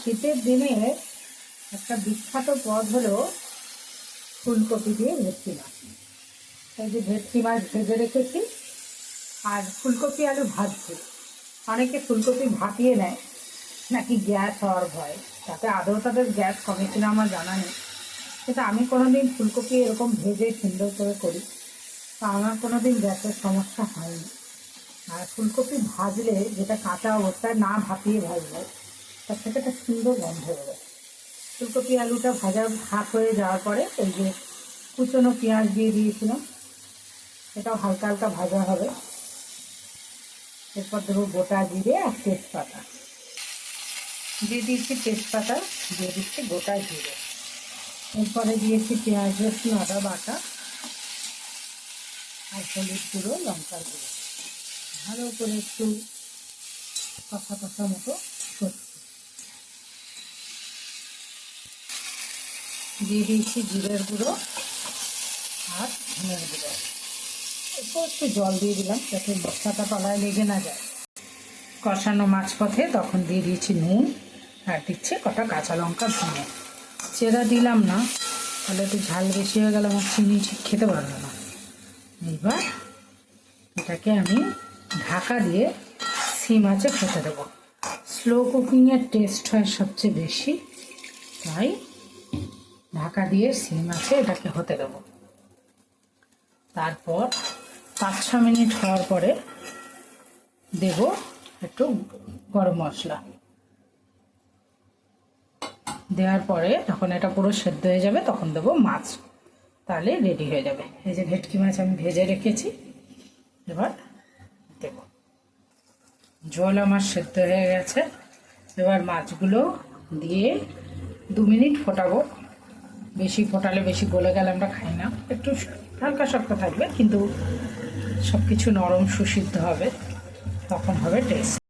শীতের দিনে একটা বিখ্যাত পদ হলো ফুলকপি দিয়ে ভেটকি মাছ। এই যে ভেটকি মাছ ভেজে রেখেছি আর ফুলকপি আলু ভাজছি। অনেকে ফুলকপি ভাপিয়ে নেয় নাকি গ্যাস হওয়ার ভয়, তাতে আদৌ তাদের গ্যাস কমে কিনা আমার জানা নেই। কিন্তু আমি কোনোদিন ফুলকপি এরকম ভেজে সুন্দর করে করি, তা আমার কোনোদিন গ্যাসের সমস্যা হয়নি। আর ফুলকপি ভাজলে যেটা কাঁচা অবস্থায় না ভাপিয়ে ভাজলে তার থেকে একটা সুন্দর গন্ধ বেরোয়। ফুলকপি আলুটা ভাজা ভাত হয়ে যাওয়ার পরে এই যে কুচনো পেঁয়াজ দিয়ে দিয়েছিলাম, এটাও হালকা হালকা ভাজা হবে। এরপর দেবো গোটা জিরে আর তেজপাতা দিয়ে দিয়েছি, তেজপাতা দিয়ে দিচ্ছি, গোটা জিরে। এরপরে দিয়েছি পেঁয়াজ রসুন আদা বাটা আর হলুদ গুঁড়ো লঙ্কার গুঁড়ো। ভালো করে একটু কষা কষা মতো করছি। দিয়ে দিয়েছি জিরের গুঁড়ো আর ধনের গুঁড়ো। এরপর একটু জল দিয়ে দিলাম যাতে মশলাটা তলায় লেগে না যায়। কষানো মাঝপথে তখন দিয়ে দিয়েছি নুন আর দিচ্ছি কটা কাঁচা লঙ্কা ভেঙে। চেরা দিলাম না, তাহলে একটু ঝাল বেশি হয়ে গেলে আমার চিনি খেতে পারবে না। এবার এটাকে আমি ঢাকা দিয়ে সিম আঁচে খেতে দেবো। স্লো কুকিংয়ের টেস্ট হয় সবচেয়ে বেশি, তাই ঢাকা দিয়ে সিম আঁচে এটাকে হতে দেবো। তারপর 5-6 মিনিট হওয়ার পরে দেব একটু গরম মশলা। দেওয়ার পরে যখন এটা পুরো সেদ্ধ হয়ে যাবে তখন দেবো মাছ, তাহলে রেডি হয়ে যাবে। এই যে ভেটকি মাছ আমি ভেজে রেখেছি, এবার দেব। ঝোল আমার সেদ্ধ হয়ে গেছে, এবার মাছগুলো দিয়ে 2 মিনিট ফোটাবো। বেশি ফোটালে বেশি গলে গেলে আমরা খাই না, একটু হালকা শক্ত থাকবে কিন্তু সব কিছু নরম সুসিদ্ধ হবে, তখন হবে টেস্ট।